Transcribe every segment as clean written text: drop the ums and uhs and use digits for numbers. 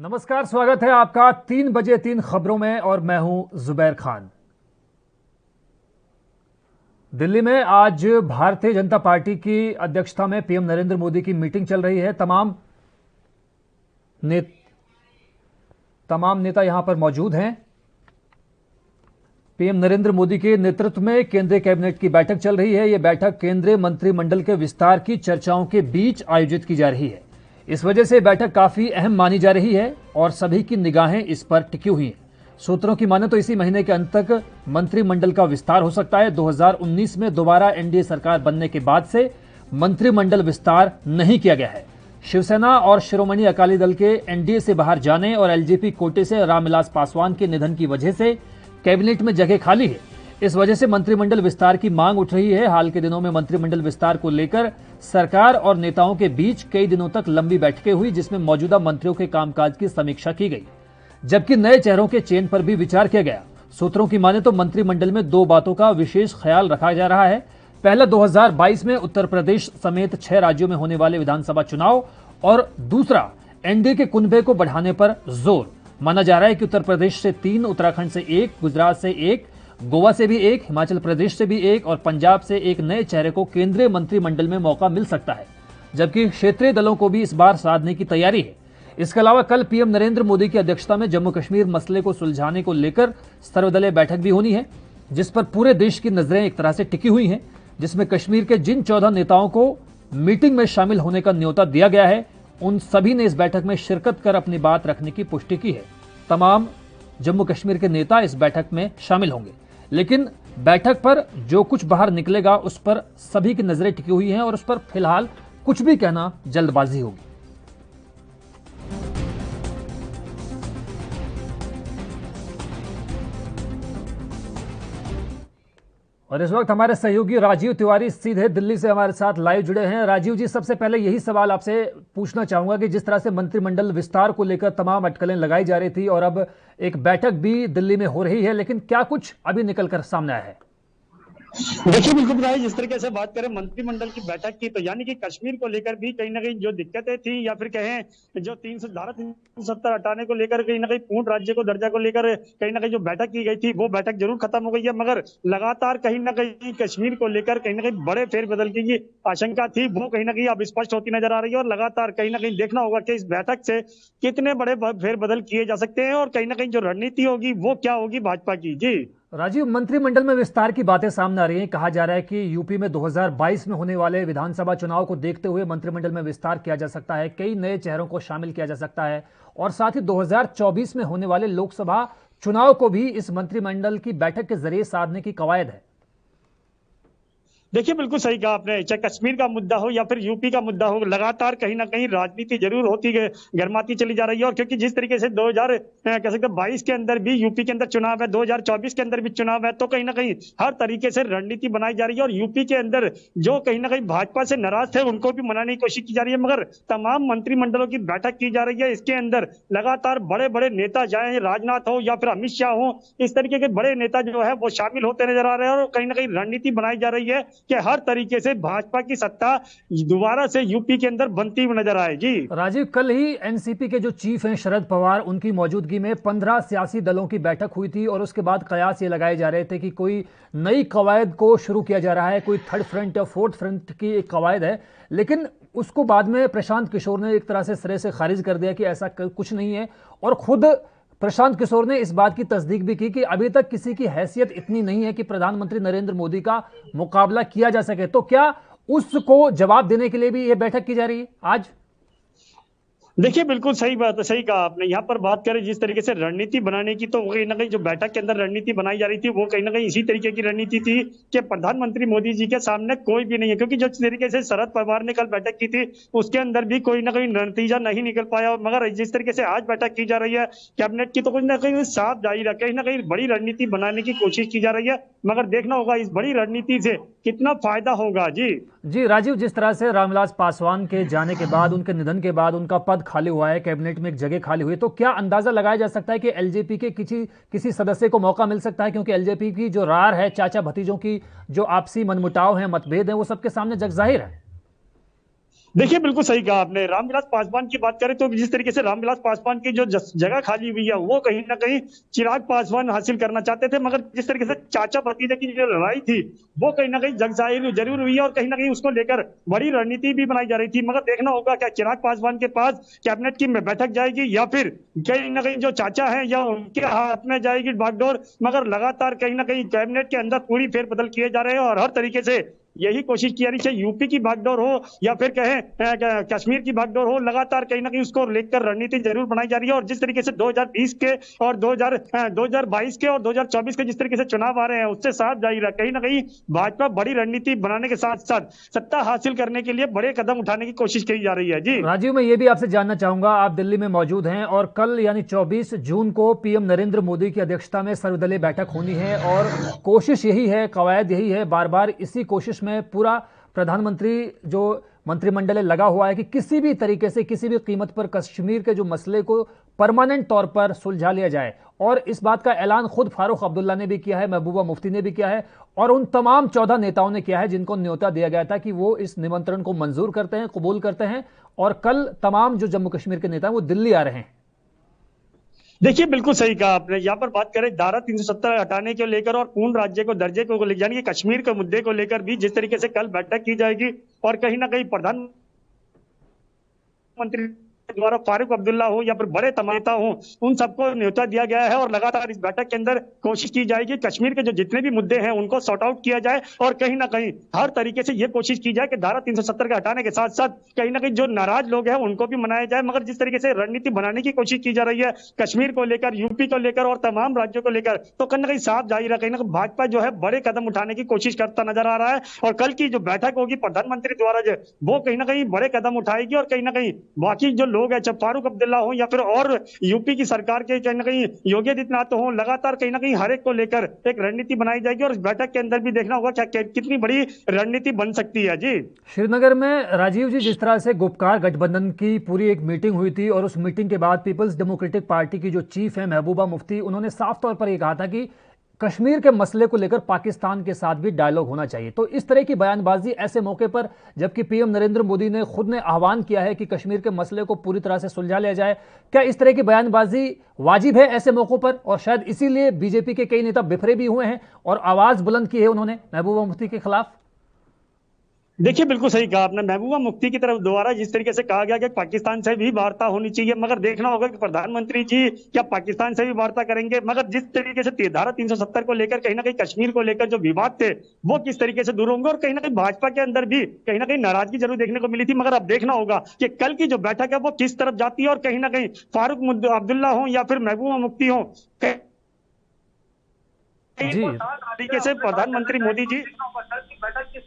नमस्कार, स्वागत है आपका 3 बजे 3 खबरों में और मैं हूं जुबैर खान। दिल्ली में आज भारतीय जनता पार्टी की अध्यक्षता में पीएम नरेंद्र मोदी की मीटिंग चल रही है। तमाम नेता यहां पर मौजूद हैं। पीएम नरेंद्र मोदी के नेतृत्व में केंद्रीय कैबिनेट की बैठक चल रही है। यह बैठक केंद्रीय मंत्रिमंडल के विस्तार की चर्चाओं के बीच आयोजित की जा रही है। इस वजह से बैठक काफी अहम मानी जा रही है और सभी की निगाहें इस पर टिकी हुई हैं। सूत्रों की माने तो इसी महीने के अंत तक मंत्रिमंडल का विस्तार हो सकता है। 2019 में दोबारा एनडीए सरकार बनने के बाद से मंत्रिमंडल विस्तार नहीं किया गया है। शिवसेना और शिरोमणि अकाली दल के एनडीए से बाहर जाने और एलजेपी कोटे से रामविलास पासवान के निधन की वजह से कैबिनेट में जगह खाली है। इस वजह से मंत्रिमंडल विस्तार की मांग उठ रही है। हाल के दिनों में मंत्रिमंडल विस्तार को लेकर सरकार और नेताओं के बीच कई दिनों तक लंबी बैठकें हुई, जिसमें मौजूदा मंत्रियों के कामकाज की समीक्षा की गई, जबकि नए चेहरों के चयन पर भी विचार किया गया। सूत्रों की माने तो मंत्रिमंडल में 2 बातों का विशेष ख्याल रखा जा रहा है। पहला, 2022 में उत्तर प्रदेश समेत 6 राज्यों में होने वाले विधानसभा चुनाव, और दूसरा, एनडीए के कुनबे को बढ़ाने पर जोर। माना जा रहा है कि उत्तर प्रदेश से 3, उत्तराखंड से 1, गुजरात से 1, गोवा से भी 1, हिमाचल प्रदेश से भी 1 और पंजाब से 1 नए चेहरे को केंद्रीय मंत्रिमंडल में मौका मिल सकता है, जबकि क्षेत्रीय दलों को भी इस बार साधने की तैयारी है। इसके अलावा कल पीएम नरेंद्र मोदी की अध्यक्षता में जम्मू कश्मीर मसले को सुलझाने को लेकर सर्वदलीय बैठक भी होनी है, जिस पर पूरे देश की नजरें एक तरह से टिकी हुई हैं, जिसमें कश्मीर के जिन 14 नेताओं को मीटिंग में शामिल होने का न्योता दिया गया है, उन सभी ने इस बैठक में शिरकत कर अपनी बात रखने की पुष्टि की है। तमाम जम्मू कश्मीर के नेता इस बैठक में शामिल होंगे, लेकिन बैठक पर जो कुछ बाहर निकलेगा उस पर सभी की नजरें टिकी हुई हैं और उस पर फिलहाल कुछ भी कहना जल्दबाजी होगी। और इस वक्त हमारे सहयोगी राजीव तिवारी सीधे दिल्ली से हमारे साथ लाइव जुड़े हैं। राजीव जी, सबसे पहले यही सवाल आपसे पूछना चाहूंगा कि जिस तरह से मंत्रिमंडल विस्तार को लेकर तमाम अटकलें लगाई जा रही थी और अब एक बैठक भी दिल्ली में हो रही है, लेकिन क्या कुछ अभी निकलकर सामने आया है? देखिए, बिल्कुल भाई, जिस तरीके से बात करें मंत्रिमंडल की बैठक की, तो यानी कि कश्मीर को लेकर भी कहीं ना कहीं जो दिक्कतें थी, या फिर कहें जो धारा 370 हटाने को लेकर कहीं ना कहीं पूर्ण राज्य को दर्जा को लेकर कहीं ना कहीं जो बैठक की गई थी, वो बैठक जरूर खत्म हो गई है, मगर लगातार कहीं ना कहीं कश्मीर को लेकर कहीं ना कहीं बड़े फेरबदल की आशंका थी, वो कहीं ना कहीं अब स्पष्ट होती नजर आ रही है। और लगातार कहीं ना कहीं देखना होगा कि इस बैठक से कितने बड़े फेरबदल किए जा सकते हैं और कहीं ना कहीं जो रणनीति होगी वो क्या होगी भाजपा की। जी राजीव, मंत्रिमंडल में विस्तार की बातें सामने आ रही हैं। कहा जा रहा है कि यूपी में 2022 में होने वाले विधानसभा चुनाव को देखते हुए मंत्रिमंडल में विस्तार किया जा सकता है, कई नए चेहरों को शामिल किया जा सकता है और साथ ही 2024 में होने वाले लोकसभा चुनाव को भी इस मंत्रिमंडल की बैठक के जरिए साधने की कवायद है। देखिए, बिल्कुल सही कहा आपने। चाहे कश्मीर का मुद्दा हो या फिर यूपी का मुद्दा हो, लगातार कहीं ना कहीं राजनीति जरूर होती है, गर्माती चली जा रही है। और क्योंकि जिस तरीके से 2022 के अंदर भी यूपी के अंदर चुनाव है, 2024 के अंदर भी चुनाव है, तो कहीं ना कहीं हर तरीके से रणनीति बनाई जा रही है। और यूपी के अंदर जो कहीं ना कहीं भाजपा से नाराज थे, उनको भी मनाने की कोशिश की जा रही है, मगर तमाम मंत्रिमंडलों की बैठक की जा रही है। इसके अंदर लगातार बड़े बड़े नेता, चाहे राजनाथ हो या फिर अमित शाह हो, इस तरीके के बड़े नेता जो है वो शामिल होते नजर आ रहे हैं। और कहीं ना कहीं रणनीति बनाई जा रही है कि हर तरीके से भाजपा की सत्ता दोबारा से यूपी के अंदर बनती हुई नजर आएगी। राजीव, कल ही एनसीपी के जो चीफ हैं शरद पवार, उनकी मौजूदगी में 15 सियासी दलों की बैठक हुई थी और उसके बाद कयास ये लगाए जा रहे थे कि कोई नई कवायद को शुरू किया जा रहा है, कोई थर्ड फ्रंट या फोर्थ फ्रंट की एक कवायद है। लेकिन उसको बाद में प्रशांत किशोर ने एक तरह से सिरे से खारिज कर दिया कि ऐसा कुछ नहीं है, और खुद प्रशांत किशोर ने इस बात की तस्दीक भी की कि अभी तक किसी की हैसियत इतनी नहीं है कि प्रधानमंत्री नरेंद्र मोदी का मुकाबला किया जा सके। तो क्या उसको जवाब देने के लिए भी यह बैठक की जा रही है आज? देखिए, बिल्कुल सही बात है, सही कहा आपने। यहाँ पर बात करें जिस तरीके से रणनीति बनाने की, तो कहीं ना कहीं जो बैठक के अंदर रणनीति बनाई जा रही थी, वो कहीं ना कहीं इसी तरीके की रणनीति थी कि प्रधानमंत्री मोदी जी के सामने कोई भी नहीं है। क्योंकि जिस तरीके से शरद पवार ने कल बैठक की थी, उसके अंदर भी कोई ना कोई नतीजा नहीं निकल पाया। मगर जिस तरीके से आज बैठक की जा रही है कैबिनेट की, तो कहीं ना कहीं साफ जाहिर है, कहीं ना कहीं बड़ी रणनीति बनाने की कोशिश की जा रही है, मगर देखना होगा इस बड़ी रणनीति से कितना फायदा होगा। जी राजीव, जिस तरह से रामविलास पासवान के जाने के बाद, उनके निधन के बाद उनका पद खाली हुआ है, कैबिनेट में एक जगह खाली हुई है, तो क्या अंदाजा लगाया जा सकता है कि एलजेपी के किसी सदस्य को मौका मिल सकता है? क्योंकि एलजेपी की जो रार है, चाचा भतीजों की जो आपसी मनमुटाव है, मतभेद है, वो सबके सामने जगजाहिर है। देखिए बिल्कुल सही कहा आपने। रामविलास पासवान की बात करें तो जिस तरीके से रामविलास पासवान की जो जगह खाली हुई है वो कहीं ना कहीं चिराग पासवान हासिल करना चाहते थे, मगर जिस तरीके से चाचा भतीजे की जो लड़ाई थी वो कहीं ना कहीं जग जाहिर जरूर हुई है और कहीं ना कहीं उसको लेकर बड़ी रणनीति भी बनाई जा रही थी। मगर देखना होगा क्या चिराग पासवान के पास कैबिनेट की बैठक जाएगी या फिर कहीं ना कहीं जो चाचा है या उनके हाथ में जाएगी बागडोर। मगर लगातार कहीं ना कहीं कैबिनेट के अंदर पूरी फेरबदल किए जा रहे हैं और हर तरीके से यही कोशिश की जा रही है, यूपी की बागडोर हो या फिर कहें कश्मीर की बागडोर हो, लगातार कहीं ना कहीं उसको लेकर रणनीति जरूर बनाई जा रही है। और जिस तरीके से 2020 के और 2022 के और 2024 के जिस तरीके से चुनाव आ रहे हैं उससे साफ जाहिर है कहीं ना कहीं भाजपा बड़ी रणनीति बनाने के साथ साथ सत्ता हासिल करने के लिए बड़े कदम उठाने की कोशिश की जा रही है। जी राजीव, मैं ये भी आपसे जानना चाहूंगा, आप दिल्ली में मौजूद हैं और कल यानी 24 जून को पीएम नरेंद्र मोदी की अध्यक्षता में सर्वदलीय बैठक होनी है और कोशिश यही है, कवायद यही है, बार बार इसी कोशिश में पूरा प्रधानमंत्री जो मंत्रिमंडल लगा हुआ है कि किसी भी तरीके से किसी भी कीमत पर कश्मीर के जो मसले को परमानेंट तौर पर सुलझा लिया जाए। और इस बात का ऐलान खुद फारूक अब्दुल्ला ने भी किया है, महबूबा मुफ्ती ने भी किया है और उन तमाम 14 नेताओं ने किया है जिनको न्योता दिया गया था कि वो इस निमंत्रण को मंजूर करते हैं, कबूल करते हैं। और कल तमाम जो जम्मू कश्मीर के नेता हैं वो दिल्ली आ रहे हैं। देखिए बिल्कुल सही कहा आपने। यहाँ पर बात करें धारा 370 हटाने को लेकर और पूर्ण राज्य को दर्जे को लेकर यानी कि कश्मीर के मुद्दे को लेकर भी जिस तरीके से कल बैठक की जाएगी और कहीं ना कहीं प्रधानमंत्री द्वारा फारूक अब्दुल्ला हो या फिर बड़े तमाम नेता हो उन सबको न्योता दिया गया है और लगातार इस बैठक के अंदर कोशिश की जाएगी कश्मीर के जो जितने भी मुद्दे हैं उनको सॉर्ट आउट किया जाए और कहीं ना कहीं हर तरीके से ये कोशिश की जाए कि धारा 370 के हटाने के साथ साथ कहीं ना कहीं जो नाराज लोग हैं उनको भी मनाया जाए। मगर जिस तरीके से रणनीति बनाने की कोशिश की जा रही है कश्मीर को लेकर, यूपी को लेकर और तमाम राज्यों को लेकर, तो कहीं ना कहीं साफ जाहिर है कहीं ना कहीं भाजपा जो है बड़े कदम उठाने की कोशिश करता नजर आ रहा है। और कल की जो बैठक होगी प्रधानमंत्री द्वारा जो वो कहीं ना कहीं बड़े कदम उठाएगी और कहीं ना कहीं बाकी जो लोग हैं चाहे फारूक अब्दुल्ला हो या फिर और यूपी की सरकार के कहीं ना कहीं योगी आदित्यनाथ हो, लगातार कहीं ना कहीं हर एक को लेकर एक रणनीति बनाई जाएगी और इस बैठक के अंदर भी देखना होगा क्या कितनी बड़ी रणनीति बन सकती है। जी श्रीनगर में राजीव जी, जिस तरह से गुपकार गठबंधन की पूरी एक मीटिंग हुई थी और उस मीटिंग के बाद पीपल्स डेमोक्रेटिक पार्टी की जो चीफ है महबूबा मुफ्ती, उन्होंने साफ तौर पर यह कहा था कि कश्मीर के मसले को लेकर पाकिस्तान के साथ भी डायलॉग होना चाहिए। तो इस तरह की बयानबाजी ऐसे मौके पर, जबकि पीएम नरेंद्र मोदी ने खुद ने आह्वान किया है कि कश्मीर के मसले को पूरी तरह से सुलझा लिया जाए, क्या इस तरह की बयानबाजी वाजिब है ऐसे मौकों पर? और शायद इसीलिए बीजेपी के कई नेता बिफरे भी हुए हैं और आवाज बुलंद की है उन्होंने महबूबा मुफ्ती के खिलाफ। देखिए बिल्कुल सही कहा आपने। महबूबा मुफ्ती की तरफ दोबारा जिस तरीके से कहा गया कि पाकिस्तान से भी वार्ता होनी चाहिए, मगर देखना होगा कि प्रधानमंत्री जी क्या पाकिस्तान से भी वार्ता करेंगे। मगर जिस तरीके से धारा 370 को लेकर कहीं ना कहीं कश्मीर को लेकर जो विवाद थे वो किस तरीके से दूर होंगे और कहीं ना कहीं भाजपा के अंदर भी कहीं ना कहीं नाराजगी जरूर देखने को मिली थी। मगर अब देखना होगा कि कल की जो बैठक है वो किस तरफ जाती है और कहीं ना कहीं फारूक अब्दुल्ला हो या फिर महबूबा मुफ्ती हो जी तरीके से प्रधानमंत्री मोदी जी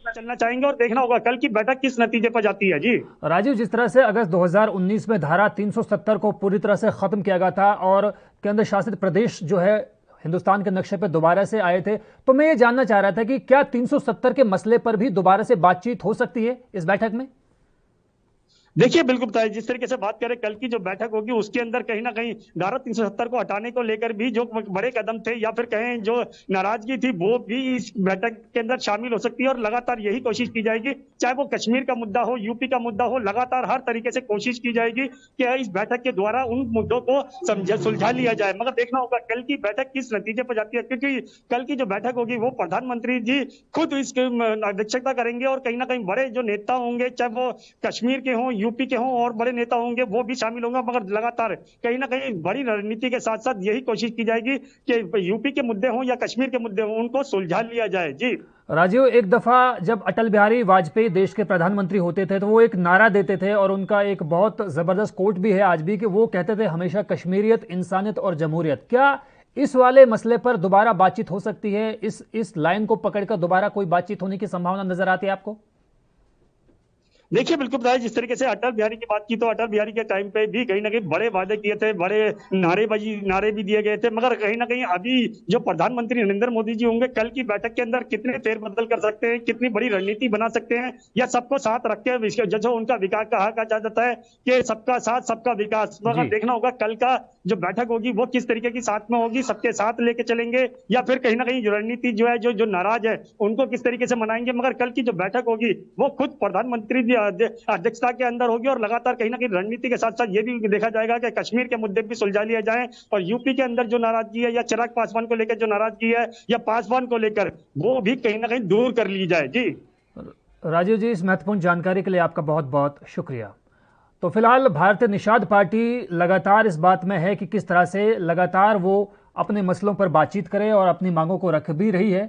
चलना चाहेंगे और देखना होगा कल की बैठक किस नतीजे पर जाती है। जी राजीव, जिस तरह से अगस्त 2019 में धारा 370 को पूरी तरह से खत्म किया गया था और केंद्र शासित प्रदेश जो है हिंदुस्तान के नक्शे पर दोबारा से आए थे, तो मैं ये जानना चाह रहा था कि क्या 370 के मसले पर भी दोबारा से बातचीत हो सकती है इस बैठक में? देखिए बिल्कुल बताइए, जिस तरीके से बात करें कल की जो बैठक होगी उसके अंदर कहीं ना कहीं धारा 370 को हटाने को लेकर भी जो बड़े कदम थे या फिर कहें जो नाराजगी थी वो भी इस बैठक के अंदर शामिल हो सकती है और लगातार यही कोशिश की जाएगी, चाहे वो कश्मीर का मुद्दा हो, यूपी का मुद्दा हो, लगातार हर तरीके से कोशिश की जाएगी कि इस बैठक के द्वारा उन मुद्दों को सुलझा लिया जाए। मगर देखना होगा कल की बैठक किस नतीजे पर जाती है, क्योंकि कल की जो बैठक होगी वो प्रधानमंत्री जी खुद इसकी अध्यक्षता करेंगे और कहीं ना कहीं बड़े जो नेता होंगे चाहे वो कश्मीर के हों, यूपी के हों और बड़े नेता होंगे वो भी शामिल होंगे। मगर लगातार कहीं ना कहीं बड़ी रणनीति के साथ साथ यही कोशिश की जाएगी कि यूपी के मुद्दे हों या कश्मीर के मुद्दे हों उनको सुलझा लिया जाए। जी राजीव, एक दफा जब अटल बिहारी वाजपेयी देश के प्रधानमंत्री होते थे तो वो एक नारा देते थे और उनका एक बहुत जबरदस्त कोट भी है आज भी कि वो कहते थे हमेशा कश्मीरियत, इंसानियत और जमहूरियत। क्या इस वाले मसले पर दोबारा बातचीत हो सकती है? इस लाइन को पकड़कर दोबारा कोई बातचीत होने की संभावना नजर आती है आपको? देखिए बिल्कुल बताया, जिस तरीके से अटल बिहारी की बात की तो अटल बिहारी के टाइम पे भी कहीं ना कहीं बड़े वादे किए थे, बड़े नारे भी दिए गए थे। मगर कहीं ना कहीं अभी जो प्रधानमंत्री नरेंद्र मोदी जी होंगे कल की बैठक के अंदर कितने फेरबदल कर सकते हैं, कितनी बड़ी रणनीति बना सकते हैं या सबको साथ रख के जो उनका विकास कहा जाता है कि सबका साथ सबका विकास, मगर देखना होगा कल का जो बैठक होगी वो किस तरीके की साथ में होगी, सबके साथ लेके चलेंगे या फिर कहीं ना कहीं रणनीति जो है जो नाराज है उनको किस तरीके से मनाएंगे। मगर कल की जो बैठक होगी वो खुद प्रधानमंत्री जी अध्यक्षता के अंदर होगी और लगातार कहीं ना कहीं रणनीति के साथ साथ ये भी देखा जाएगा कि कश्मीर के मुद्दे भी सुलझा लिया जाए और यूपी के अंदर जो नाराजगी है या चिराग पासवान को लेकर जो नाराजगी है या पासवान को लेकर वो भी कहीं ना कहीं दूर कर ली जाए। जी राजीव जी, इस महत्वपूर्ण जानकारी के लिए आपका बहुत बहुत शुक्रिया। तो फिलहाल भारतीय निषाद पार्टी लगातार इस बात में है कि किस तरह से लगातार वो अपने मसलों पर बातचीत करे और अपनी मांगों को रख भी रही है।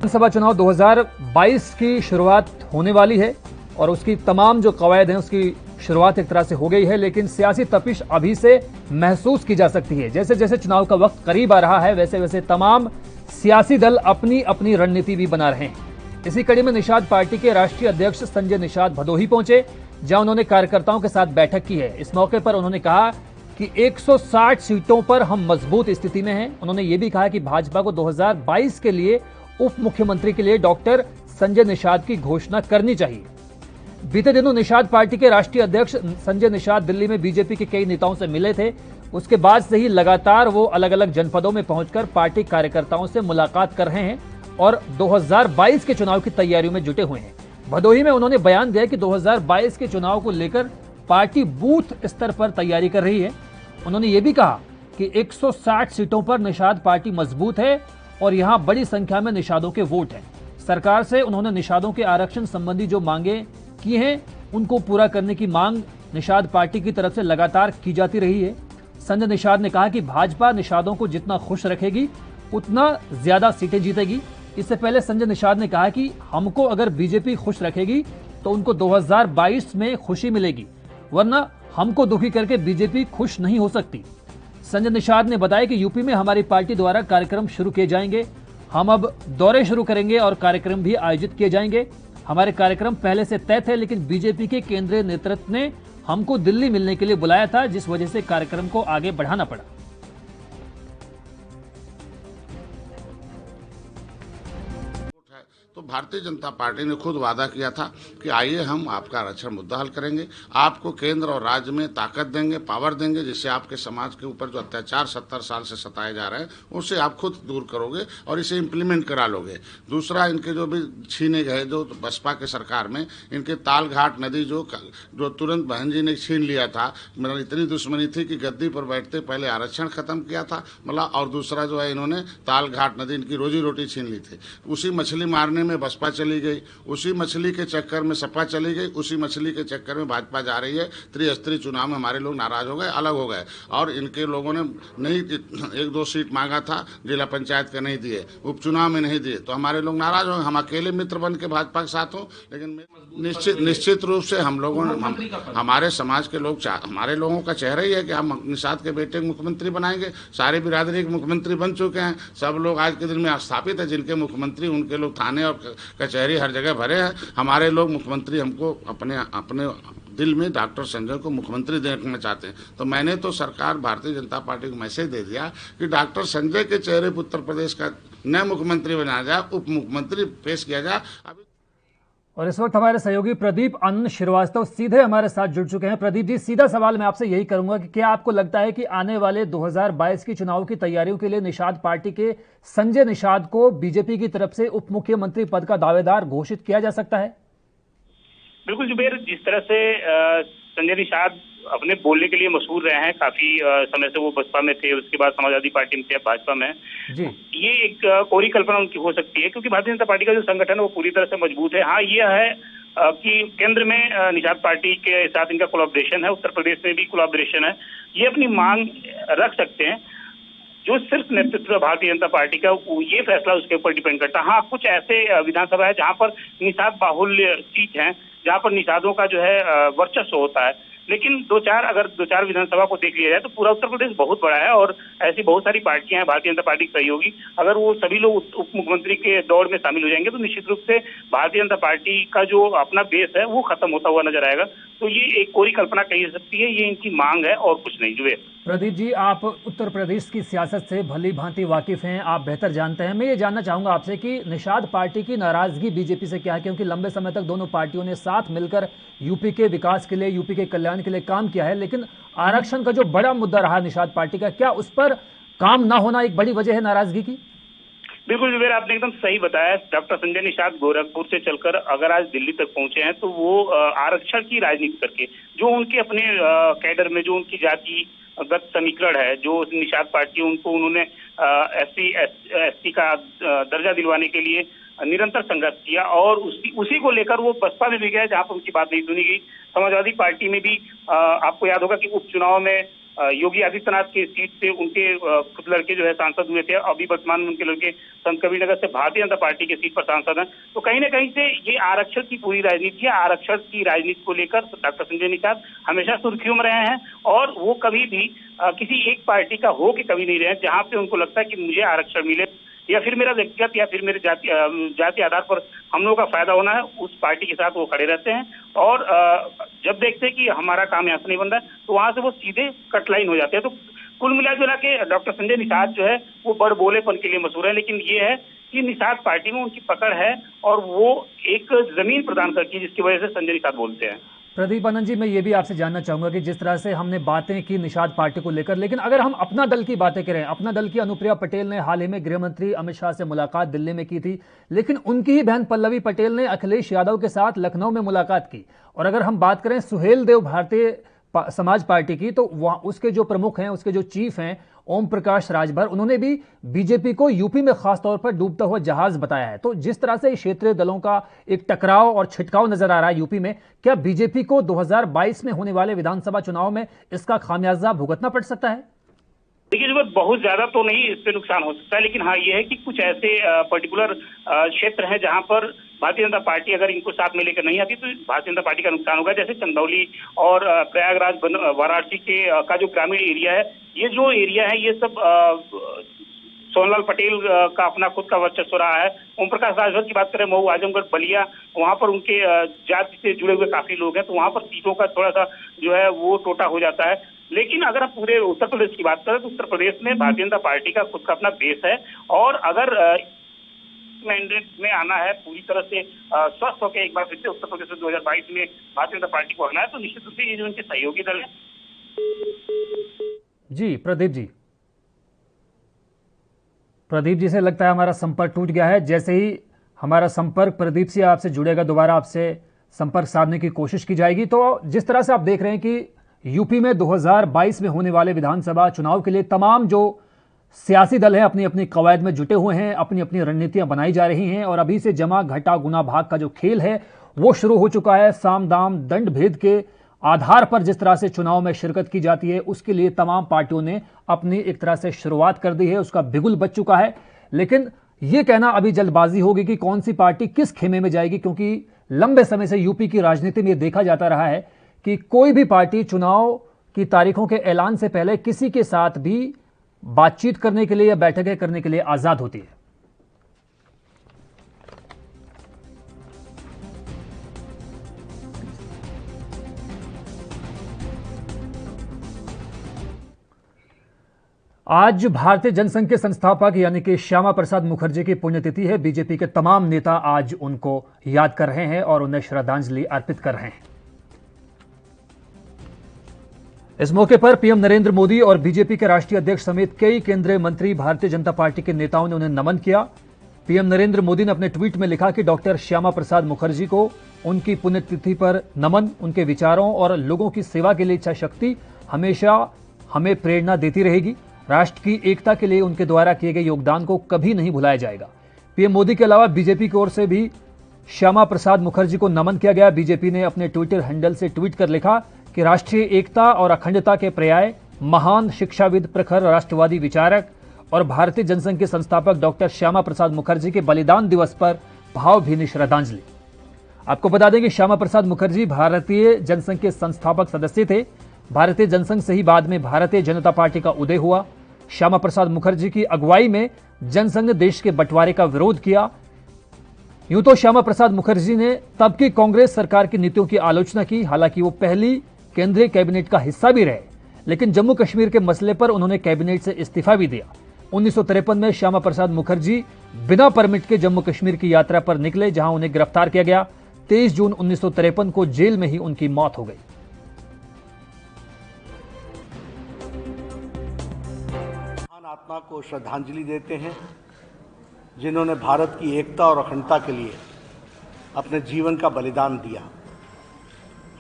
विधानसभा चुनाव 2022 की शुरुआत होने वाली है और उसकी तमाम जो कवायद हैं उसकी शुरुआत एक तरह से हो गई है, लेकिन सियासी तपिश अभी से महसूस की जा सकती है। जैसे जैसे चुनाव का वक्त करीब आ रहा है वैसे वैसे तमाम सियासी दल अपनी अपनी रणनीति भी बना रहे हैं। इसी कड़ी में निषाद पार्टी के राष्ट्रीय अध्यक्ष संजय निषाद भदोही पहुंचे, जहां उन्होंने कार्यकर्ताओं के साथ बैठक की है। इस मौके पर उन्होंने कहा कि 160 सीटों पर हम मजबूत स्थिति में हैं। उन्होंने ये भी कहा कि भाजपा को 2022 के लिए उप मुख्यमंत्री के लिए डॉक्टर संजय निषाद की घोषणा करनी चाहिए। बीते दिनों निषाद पार्टी के राष्ट्रीय अध्यक्ष संजय निषाद दिल्ली में बीजेपी के कई नेताओं से मिले थे। उसके बाद से ही लगातार वो अलग अलग जनपदों में पहुंचकर पार्टी कार्यकर्ताओं से मुलाकात कर रहे हैं और 2022 के चुनाव की तैयारियों में जुटे हुए हैं। भदोही में उन्होंने बयान दिया कि 2022 के चुनाव को लेकर पार्टी बूथ स्तर पर तैयारी कर रही है। उन्होंने ये भी कहा कि 160 सीटों पर निषाद पार्टी मजबूत है और यहां बड़ी संख्या में निषादों के वोट हैं। सरकार से उन्होंने निषादों के आरक्षण संबंधी जो मांगे की हैं उनको पूरा करने की मांग निषाद पार्टी की तरफ से लगातार की जाती रही है। संजय निषाद ने कहा कि भाजपा निषादों को जितना खुश रखेगी उतना ज्यादा सीटें जीतेगी। इससे पहले संजय निषाद ने कहा कि हमको अगर बीजेपी खुश रखेगी तो उनको 2022 में खुशी मिलेगी, वरना हमको दुखी करके बीजेपी खुश नहीं हो सकती। संजय निषाद ने बताया कि यूपी में हमारी पार्टी द्वारा कार्यक्रम शुरू किए जाएंगे। हम अब दौरे शुरू करेंगे और कार्यक्रम भी आयोजित किए जाएंगे। हमारे कार्यक्रम पहले से तय थे, लेकिन बीजेपी के केंद्रीय नेतृत्व ने हमको दिल्ली मिलने के लिए बुलाया था, जिस वजह से कार्यक्रम को आगे बढ़ाना पड़ा। तो भारतीय जनता पार्टी ने खुद वादा किया था कि आइए हम आपका आरक्षण मुद्दा हल करेंगे, आपको केंद्र और राज्य में ताकत देंगे, पावर देंगे, जिससे आपके समाज के ऊपर जो अत्याचार 70 साल से सताए जा रहे हैं उससे आप खुद दूर करोगे और इसे इम्प्लीमेंट करा लोगे। दूसरा, इनके जो भी छीने गए जो बसपा के सरकार में इनके तालघाट नदी जो तुरंत बहन जी ने छीन लिया था, मतलब इतनी दुश्मनी थी कि गद्दी पर बैठते पहले आरक्षण खत्म किया था मतलब, और दूसरा जो है इन्होंने तालघाट नदी इनकी रोजी रोटी छीन ली थी। उसी मछली मारने में बसपा चली गई, उसी मछली के चक्कर में सपा चली गई, उसी मछली के चक्कर में भाजपा जा रही है। त्रिस्तरीय चुनाव में हमारे लोग नाराज हो गए, अलग हो गए और इनके लोगों ने नहीं 1-2 सीट मांगा था, जिला पंचायत के नहीं दिए, उपचुनाव में नहीं दिए, तो हमारे लोग नाराज हो गए। हम अकेले मित्र बन के भाजपा के साथ हो, लेकिन निश्चित रूप से हम लोगों ने हमारे समाज के लोग हमारे लोगों का चेहरा ही है कि हम निषाद के बेटे को मुख्यमंत्री बनाएंगे। सारे बिरादरी के मुख्यमंत्री बन चुके हैं, सब लोग आज के दिन में स्थापित है, जिनके मुख्यमंत्री उनके लोग थाने और कचहरी हर जगह भरे हैं। हमारे लोग मुख्यमंत्री हमको अपने दिल में डॉक्टर संजय को मुख्यमंत्री देखना चाहते हैं। तो मैंने तो सरकार भारतीय जनता पार्टी को मैसेज दे दिया कि डॉक्टर संजय के चेहरे पर उत्तर प्रदेश का नया मुख्यमंत्री बनाया जाए, उप मुख्यमंत्री पेश किया जाए। अभी और इस वक्त हमारे सहयोगी प्रदीप आनंद श्रीवास्तव सीधे हमारे साथ जुड़ चुके हैं। प्रदीप जी, सीधा सवाल मैं आपसे यही करूंगा कि क्या आपको लगता है कि आने वाले 2022 की चुनाव की तैयारियों के लिए निषाद पार्टी के संजय निषाद को बीजेपी की तरफ से उप मुख्यमंत्री पद का दावेदार घोषित किया जा सकता है? बिल्कुल जुबेर, जिस तरह से संजय निषाद अपने बोलने के लिए मशहूर रहे हैं, काफी समय से वो बसपा में थे, उसके बाद समाजवादी पार्टी में थे, भाजपा में जी। ये एक कोरी कल्पना उनकी हो सकती है, क्योंकि भारतीय जनता पार्टी का जो संगठन है वो पूरी तरह से मजबूत है। हाँ, ये है कि केंद्र में निषाद पार्टी के साथ इनका कोलैबोरेशन है, उत्तर प्रदेश में भी कोलैबोरेशन है। ये अपनी मांग रख सकते हैं, जो सिर्फ नेतृत्व भारतीय जनता पार्टी का ये फैसला उसके ऊपर डिपेंड करता है। हाँ, कुछ ऐसे विधानसभा है जहां पर निषाद बाहुल्य सीट है, जहां पर निषादों का जो है वर्चस्व होता है, लेकिन अगर दो चार विधानसभा को देख लिया जाए तो पूरा उत्तर प्रदेश बहुत बड़ा है और ऐसी बहुत सारी पार्टियां हैं भारतीय जनता पार्टी के सहयोगी। अगर वो सभी लोग उप मुख्यमंत्री के दौड़ में शामिल हो जाएंगे तो निश्चित रूप से भारतीय जनता पार्टी का जो अपना बेस है वो खत्म होता हुआ नजर आएगा। तो ये एक कोरी कल्पना कही जा सकती है, ये इनकी मांग है और कुछ नहीं जुबेर। प्रदीप जी, आप उत्तर प्रदेश की सियासत से भली भांति वाकिफ हैं, आप बेहतर जानते हैं। मैं ये जानना चाहूंगा आपसे कि निषाद पार्टी की नाराजगी बीजेपी से क्या है, क्योंकि लंबे समय तक दोनों पार्टियों ने साथ मिलकर यूपी के विकास के लिए, यूपी के कल्याण के लिए काम किया है, लेकिन आरक्षण का जो बड़ा मुद्दा रहा निषाद पार्टी का, क्या उस पर काम ना होना एक बड़ी वजह है नाराजगी की? बिल्कुल जुबेर, आपने एकदम सही बताया। डॉक्टर संजय निषाद गोरखपुर से चलकर अगर आज दिल्ली तक पहुंचे हैं तो वो आरक्षण की राजनीति करके, जो उनके अपने कैडर में जो उनकी जातिगत समीकरण है, जो निषाद पार्टी उनको उन्होंने SC ST का दर्जा दिलवाने के लिए निरंतर संघर्ष किया और उसी को लेकर वो बसपा में भी गए जहां पर उनकी बात नहीं सुनी गई। समाजवादी पार्टी में भी आपको याद होगा कि उपचुनाव में योगी आदित्यनाथ की सीट से उनके खुद लड़के जो है सांसद हुए थे। अभी वर्तमान में उनके लड़के संत कबीरनगर से भारतीय जनता पार्टी की सीट पर सांसद हैं। तो कहीं ना कहीं से ये आरक्षण की पूरी राजनीति है। आरक्षण की राजनीति को लेकर डॉक्टर संजय निषाद हमेशा सुर्खियों में रहे हैं और वो कभी भी किसी एक पार्टी का हो के कभी नहीं रहे, जहां पे उनको लगता है कि मुझे आरक्षण मिले या फिर मेरा व्यक्तिगत या फिर मेरे जाति आधार पर हम लोगों का फायदा होना है, उस पार्टी के साथ वो खड़े रहते हैं। और जब देखते हैं कि हमारा काम यहाँ से नहीं बन रहा है तो वहां से वो सीधे कटलाइन हो जाते हैं। तो कुल मिला के डॉक्टर संजय निषाद जो है वो बड़ बोलेपन के लिए मशहूर है, लेकिन ये है कि निषाद पार्टी में उनकी पकड़ है और वो एक जमीन प्रदान करती है जिसकी वजह से संजय निषाद बोलते हैं। प्रदीप आनंद जी, मैं ये भी आपसे जानना चाहूंगा कि जिस तरह से हमने बातें की निषाद पार्टी को लेकर, लेकिन अगर हम अपना दल की बातें करें, अपना दल की अनुप्रिया पटेल ने हाल ही में गृह मंत्री अमित शाह से मुलाकात दिल्ली में की थी, लेकिन उनकी ही बहन पल्लवी पटेल ने अखिलेश यादव के साथ लखनऊ में मुलाकात की। और अगर हम बात करें सुहेल देव भारतीय समाज पार्टी की, तो वहां उसके जो प्रमुख हैं, उसके जो चीफ हैं ओम प्रकाश राजभर, उन्होंने भी बीजेपी को यूपी में खासतौर पर डूबता हुआ जहाज बताया है। तो जिस तरह से क्षेत्रीय दलों का एक टकराव और छिटकाव नजर आ रहा है यूपी में, क्या बीजेपी को 2022 में होने वाले विधानसभा चुनाव में इसका खामियाजा भुगतना पड़ सकता है? देखिए जो बहुत ज्यादा तो नहीं इस पे नुकसान हो सकता है, लेकिन हाँ ये है कि कुछ ऐसे पर्टिकुलर क्षेत्र हैं जहां पर भारतीय जनता पार्टी अगर इनको साथ में लेकर नहीं आती तो भारतीय जनता पार्टी का नुकसान होगा। जैसे चंदौली और प्रयागराज वाराणसी के का जो ग्रामीण एरिया है, ये जो एरिया है ये सब सोनलाल पटेल का अपना खुद का वर्चस्व रहा है। ओम प्रकाश राजभर की बात करें, मऊ, आजमगढ़, बलिया, वहां पर उनके जाति से जुड़े हुए काफी लोग हैं, तो वहां पर सीटों का थोड़ा सा जो है वो टोटा हो जाता है। लेकिन अगर आप पूरे उत्तर प्रदेश की बात करें तो उत्तर प्रदेश में भारतीय जनता पार्टी का खुद का अपना बेस है और अगर मैंडेट में आना है पूरी तरह से स्वस्थ होकर एक बार फिर से उत्तर प्रदेश में 2022 में भारतीय जनता पार्टी को आना है, तो निश्चित रूप से ये जो इनके सहयोगी दल है। जी प्रदीप जी से लगता है हमारा संपर्क टूट गया है। जैसे ही हमारा संपर्क प्रदीप से आपसे जुड़ेगा, दोबारा आपसे संपर्क साधने की कोशिश की जाएगी। तो जिस तरह से आप देख रहे हैं कि यूपी में 2022 में होने वाले विधानसभा चुनाव के लिए तमाम जो सियासी दल हैं अपनी अपनी कवायद में जुटे हुए हैं, अपनी अपनी रणनीतियां बनाई जा रही हैं और अभी से जमा घटा गुना भाग का जो खेल है वो शुरू हो चुका है। साम दाम दंड भेद के आधार पर जिस तरह से चुनाव में शिरकत की जाती है उसके लिए तमाम पार्टियों ने अपनी एक तरह से शुरुआत कर दी है, उसका बिगुल बच चुका है। लेकिन यह कहना अभी जल्दबाजी होगी कि कौन सी पार्टी किस खेमे में जाएगी, क्योंकि लंबे समय से यूपी की राजनीति में देखा जाता रहा है कि कोई भी पार्टी चुनाव की तारीखों के ऐलान से पहले किसी के साथ भी बातचीत करने के लिए या बैठकें करने के लिए आजाद होती है। आज भारतीय जनसंघ के संस्थापक यानी कि श्यामा प्रसाद मुखर्जी की पुण्यतिथि है। बीजेपी के तमाम नेता आज उनको याद कर रहे हैं और उन्हें श्रद्धांजलि अर्पित कर रहे हैं। इस मौके पर पीएम नरेंद्र मोदी और बीजेपी के राष्ट्रीय अध्यक्ष समेत कई केंद्रीय मंत्री, भारतीय जनता पार्टी के नेताओं ने उन्हें नमन किया। पीएम नरेंद्र मोदी ने अपने ट्वीट में लिखा कि डॉक्टर श्यामा प्रसाद मुखर्जी को उनकी पुण्यतिथि पर नमन। उनके विचारों और लोगों की सेवा के लिए इच्छा शक्ति हमेशा हमें प्रेरणा देती रहेगी। राष्ट्र की एकता के लिए उनके द्वारा किए गए योगदान को कभी नहीं भुलाया जाएगा। पीएम मोदी के अलावा बीजेपी की ओर से भी श्यामा प्रसाद मुखर्जी को नमन किया गया। बीजेपी ने अपने ट्विटर हैंडल से ट्वीट कर लिखा कि राष्ट्रीय एकता और अखंडता के पर्याय, महान शिक्षाविद, प्रखर राष्ट्रवादी विचारक और भारतीय जनसंघ के संस्थापक डॉक्टर श्यामा प्रसाद मुखर्जी के बलिदान दिवस पर भावभीनी श्रद्धांजलि। आपको बता दें कि श्यामा प्रसाद मुखर्जी भारतीय जनसंघ के संस्थापक सदस्य थे। भारतीय जनसंघ से ही बाद में भारतीय जनता पार्टी का उदय हुआ। श्यामा प्रसाद मुखर्जी की अगुवाई में जनसंघ ने देश के बंटवारे का विरोध किया। यूं तो श्यामा प्रसाद मुखर्जी ने तब की कांग्रेस सरकार की नीतियों की आलोचना की, हालांकि वो पहली केंद्रीय कैबिनेट का हिस्सा भी रहे, लेकिन जम्मू कश्मीर के मसले पर उन्होंने कैबिनेट से इस्तीफा भी दिया। 1953 में श्यामा प्रसाद मुखर्जी बिना परमिट के जम्मू कश्मीर की यात्रा पर निकले, जहां उन्हें गिरफ्तार किया गया। 23 जून 1953 को जेल में ही उनकी मौत हो गई। आत्मा को श्रद्धांजलि देते हैं जिन्होंने भारत की एकता और अखंडता के लिए अपने जीवन का बलिदान दिया।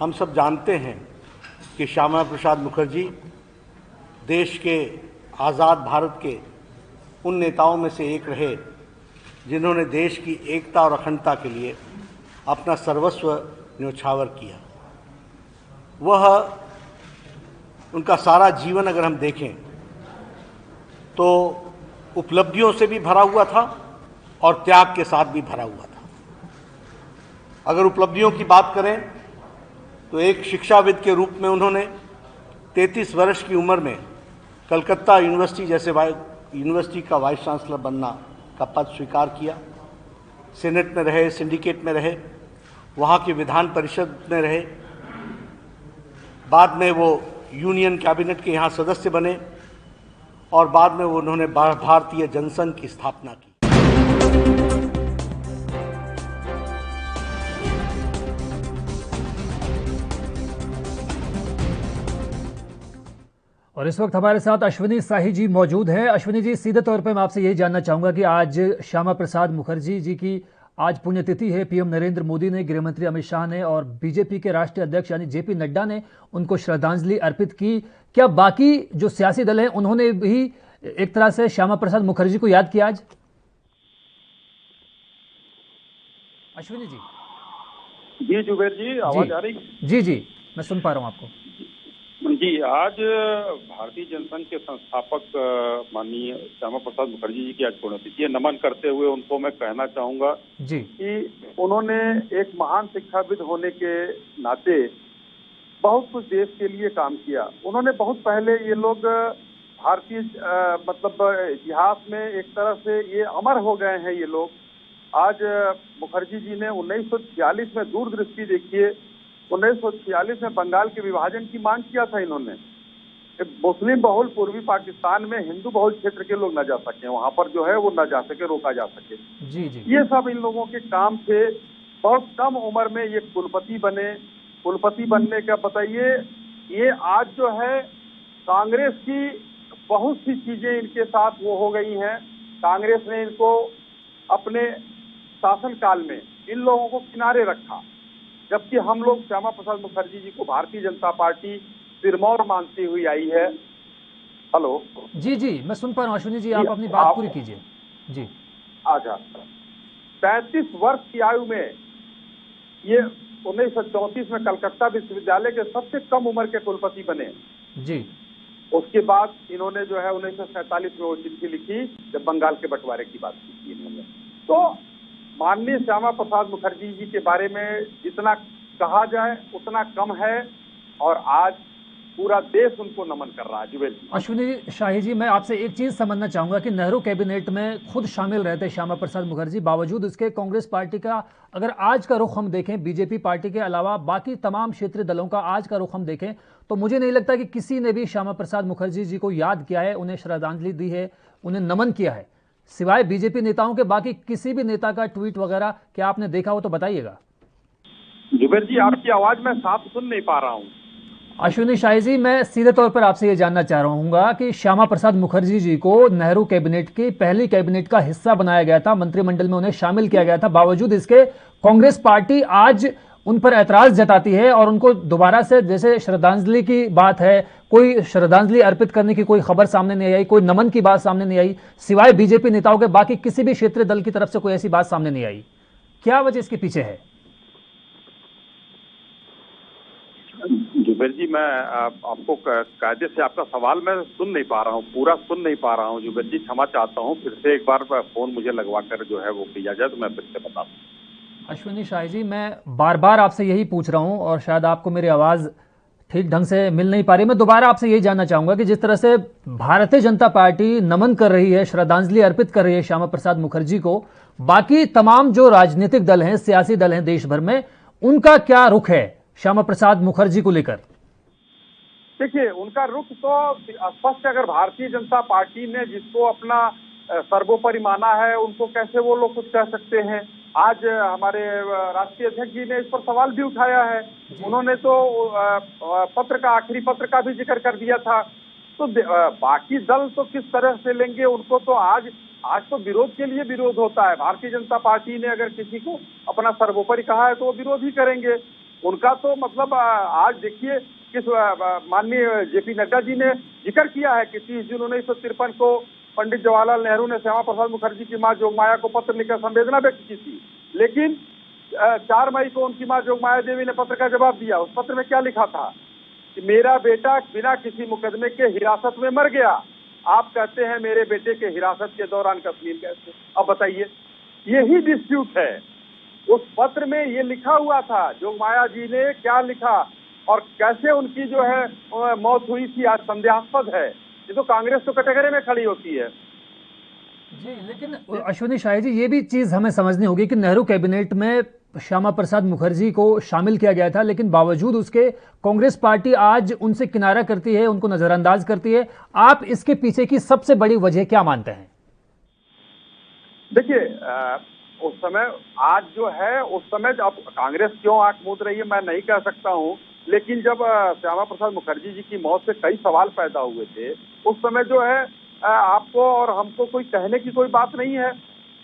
हम सब जानते हैं कि श्यामा प्रसाद मुखर्जी देश के आज़ाद भारत के उन नेताओं में से एक रहे जिन्होंने देश की एकता और अखंडता के लिए अपना सर्वस्व न्योछावर किया। वह उनका सारा जीवन अगर हम देखें तो उपलब्धियों से भी भरा हुआ था और त्याग के साथ भी भरा हुआ था। अगर उपलब्धियों की बात करें तो एक शिक्षाविद के रूप में उन्होंने 33 वर्ष की उम्र में कलकत्ता यूनिवर्सिटी जैसे यूनिवर्सिटी का वाइस चांसलर बनना का पद स्वीकार किया। सीनेट में रहे, सिंडिकेट में रहे, वहाँ की विधान परिषद में रहे, बाद में वो यूनियन कैबिनेट के यहाँ सदस्य बने और बाद में उन्होंने भारतीय जनसंघ की स्थापना की। और इस वक्त हमारे साथ अश्विनी शाही जी मौजूद हैं। अश्विनी जी, सीधे तौर पर मैं आपसे यही जानना चाहूंगा कि आज श्यामा प्रसाद मुखर्जी जी की आज पुण्यतिथि है। पीएम नरेंद्र मोदी ने, गृह मंत्री अमित शाह ने और बीजेपी के राष्ट्रीय अध्यक्ष यानी जेपी नड्डा ने उनको श्रद्धांजलि अर्पित की। क्या बाकी जो सियासी दल हैं उन्होंने भी एक तरह से श्यामा प्रसाद मुखर्जी को याद किया आज? अश्विनी जी। जुबेर जी, आवाज आ रही? जी, मैं सुन पा रहा हूं आपको। जी, आज भारतीय जनसंघ के संस्थापक माननीय श्यामा प्रसाद मुखर्जी जी की आज पुण्यतिथि है। नमन करते हुए उनको मैं कहना चाहूंगा जी कि उन्होंने एक महान शिक्षाविद होने के नाते बहुत कुछ देश के लिए काम किया। उन्होंने बहुत पहले, ये लोग भारतीय इतिहास में एक तरह से ये अमर हो गए हैं ये लोग। आज मुखर्जी जी ने 1946 में दूरदृष्टि देखिए, 1946 में बंगाल के विभाजन की मांग किया था इन्होंने। मुस्लिम बहुल पूर्वी पाकिस्तान में हिंदू बहुल क्षेत्र के लोग न जा सके, वहां पर जो है वो न जा सके, रोका जा सके। जी। ये सब इन लोगों के काम थे। बहुत कम उम्र में ये कुलपति बने। कुलपति बनने का बताइए, ये आज जो है कांग्रेस की बहुत सी चीजें इनके साथ वो हो गई हैं। कांग्रेस ने इनको अपने शासनकाल में इन लोगों को किनारे रखा, जबकि हम लोग श्यामा प्रसाद मुखर्जी जी को भारतीय जनता पार्टी सिरमौर मानती हुई आई है। हेलो। जी, मैं सुन पा रहा हूँ अश्विनी जी, आप अपनी बात पूरी कीजिए। जी। अच्छा, 35 वर्ष की आयु में ये 1934 में कलकत्ता विश्वविद्यालय के सबसे कम उम्र के कुलपति बने। जी। उसके बाद इन्होंने जो है 1947 में वो चिट्ठी लिखी जब बंगाल के बंटवारे की बात की थी इन्होंने। तो माननीय श्यामा प्रसाद मुखर्जी जी के बारे में जितना कहा जाए उतना कम है और आज पूरा देश उनको नमन कर रहा है। अश्विनी शाही जी, मैं आपसे एक चीज समझना चाहूंगा कि नेहरू कैबिनेट में खुद शामिल रहते श्यामा प्रसाद मुखर्जी, बावजूद इसके कांग्रेस पार्टी का अगर आज का रुख हम देखें, बीजेपी पार्टी के अलावा बाकी तमाम क्षेत्रीय दलों का आज का रुख हम देखें, तो मुझे नहीं लगता कि किसी ने भी श्यामा प्रसाद मुखर्जी जी को याद किया है, उन्हें श्रद्धांजलि दी है, उन्हें नमन किया है, सिवाय बीजेपी नेताओं के। बाकी किसी भी नेता का ट्वीट वगैरह क्या आपने देखा हो तो बताइएगा। जुबेर जी, आपकी आवाज मैं साफ सुन नहीं पा रहा हूँ। अश्विनी शाही जी, मैं सीधे तौर पर आपसे ये जानना चाह रहा हूँ कि श्यामा प्रसाद मुखर्जी जी को नेहरू कैबिनेट की पहली कैबिनेट का हिस्सा बनाया गया था, मंत्रिमंडल में उन्हें शामिल किया गया था, बावजूद इसके कांग्रेस पार्टी आज उन पर ऐतराज जताती है और उनको दोबारा से, जैसे श्रद्धांजलि की बात है, कोई श्रद्धांजलि अर्पित करने की कोई खबर सामने नहीं आई, कोई नमन की बात सामने नहीं आई, सिवाय बीजेपी नेताओं के बाकी किसी भी क्षेत्रीय दल की तरफ से कोई ऐसी बात सामने नहीं आई। क्या वजह इसके पीछे है? जुबेर जी, मैं आपको कायदे से आपका सवाल मैं सुन नहीं पा रहा हूँ, पूरा सुन नहीं पा रहा हूँ। जुबेर जी, क्षमा चाहता हूँ, फिर से एक बार फोन मुझे लगवा कर जो है वो किया जाए तो मैं फिर से बता दूँ। अश्विनी शाही जी, मैं बार बार आपसे यही पूछ रहा हूँ और शायद आपको मेरी आवाज़ ठीक ढंग से मिल नहीं पा रही। मैं दोबारा आपसे यही जानना चाहूँगा कि जिस तरह से भारतीय जनता पार्टी नमन कर रही है, श्रद्धांजलि अर्पित कर रही है श्यामा प्रसाद मुखर्जी को, बाकी तमाम जो राजनीतिक दल हैं, सियासी दल हैं देश भर में, उनका क्या रुख है श्यामा प्रसाद मुखर्जी को लेकर? देखिए, उनका रुख तो स्पष्ट, अगर भारतीय जनता पार्टी ने जिसको अपना सर्वोपरि माना है, उनको कैसे वो लोग कुछ कह सकते हैं। आज हमारे राष्ट्रीय अध्यक्ष जी ने इस पर सवाल भी उठाया है। उन्होंने तो पत्र का, आखिरी पत्र का भी जिक्र कर दिया था। तो बाकी दल तो किस तरह से लेंगे उनको, तो आज तो विरोध के लिए विरोध होता है। भारतीय जनता पार्टी ने अगर किसी को अपना सर्वोपरि कहा है तो वो विरोध ही करेंगे। उनका तो मतलब आज देखिए किस माननीय जेपी नड्डा जी ने जिक्र किया है कि 30 जून 1953 को पंडित जवाहरलाल नेहरू ने श्यामा प्रसाद मुखर्जी की मां जोगमाया को पत्र लिखकर संवेदना व्यक्त की थी, लेकिन 4 मई को उनकी मां जोगमाया देवी ने पत्र का जवाब दिया। उस पत्र में क्या लिखा था कि मेरा बेटा बिना किसी मुकदमे के हिरासत में मर गया। आप कहते हैं मेरे बेटे के हिरासत के दौरान कश्मीर कैसे? अब बताइए, यही डिस्प्यूट है। उस पत्र में ये लिखा हुआ था, जोगमाया जी ने क्या लिखा और कैसे उनकी जो है मौत हुई थी, आज संदेहास्पद है। ये तो कांग्रेस तो कटघरे में खड़ी होती है जी। लेकिन अश्विनी शाही जी, ये भी चीज हमें समझनी होगी कि नेहरू कैबिनेट में श्यामा प्रसाद मुखर्जी को शामिल किया गया था, लेकिन बावजूद उसके कांग्रेस पार्टी आज उनसे किनारा करती है, उनको नजरअंदाज करती है। आप इसके पीछे की सबसे बड़ी वजह क्या मानते हैं? देखिए, उस समय आज जो है, उस समय अब कांग्रेस क्यों आंख मूंद रही है मैं नहीं कह सकता हूं, लेकिन जब श्यामा प्रसाद मुखर्जी जी की मौत से कई सवाल पैदा हुए थे, उस समय जो है आपको और हमको कोई कहने की कोई बात नहीं है।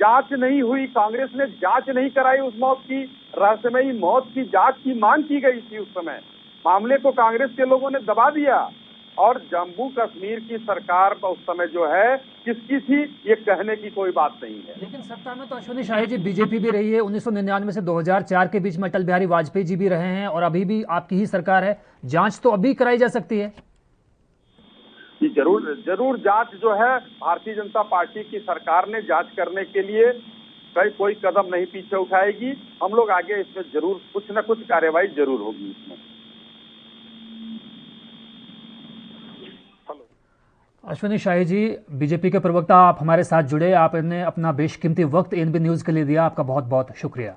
जांच नहीं हुई, कांग्रेस ने जांच नहीं कराई उस मौत की, रहस्यमयी मौत की जांच की मांग की गई थी। उस समय मामले को कांग्रेस के लोगों ने दबा दिया और जम्मू कश्मीर की सरकार उस समय जो है किसकी थी, ये कहने की कोई बात नहीं है। लेकिन सत्ता में तो अश्विनी शाही जी बीजेपी भी रही है। 1999 से 2004 के बीच में अटल बिहारी वाजपेयी जी भी रहे हैं और अभी भी आपकी ही सरकार है। जांच तो अभी कराई जा सकती है। जरूर जांच जो है, भारतीय जनता पार्टी की सरकार ने जांच करने के लिए कोई कदम नहीं पीछे उठाएगी। हम लोग आगे इसमें जरूर कुछ न कुछ कार्रवाई जरूर होगी इसमें। अश्विनी शाही जी, बीजेपी के प्रवक्ता, आप हमारे साथ जुड़े, आपने अपना बेशकीमती वक्त एएनबी न्यूज़ के लिए दिया, आपका बहुत बहुत शुक्रिया।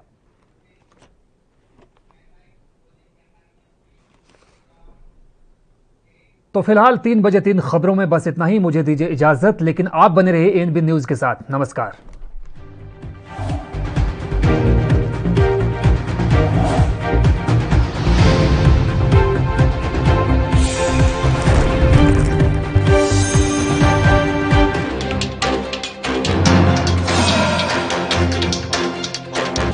तो फिलहाल 3 बजे 3 खबरों में बस इतना ही। मुझे दीजिए इजाजत, लेकिन आप बने रहिए एएनबी न्यूज़ के साथ। नमस्कार।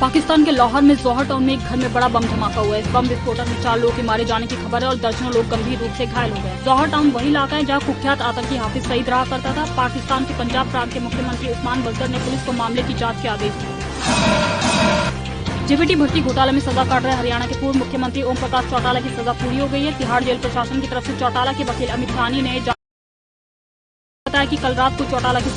पाकिस्तान के लाहौर में जौहर टाउन में एक घर में बड़ा बम धमाका हुआ है। इस बम विस्फोटक में 4 लोगों के मारे जाने की खबर है और दर्जनों लोग गंभीर रूप से घायल हो गए। जौहर टाउन वही इलाका है जहां कुख्यात आतंकी हाफिज सईद रहा करता था। पाकिस्तान के पंजाब प्रांत के मुख्यमंत्री उस्मान बजर ने पुलिस को मामले की जाँच के आदेश दिए। जेबीटी भर्ती घोटाले में सजा काट रहे हरियाणा के पूर्व मुख्यमंत्री ओम प्रकाश चौटाला की सजा पूरी हो गई है। तिहाड़ जेल प्रशासन की तरफ से चौटाला के वकील अमित साहनी ने बताया कि कल रात को चौटाला की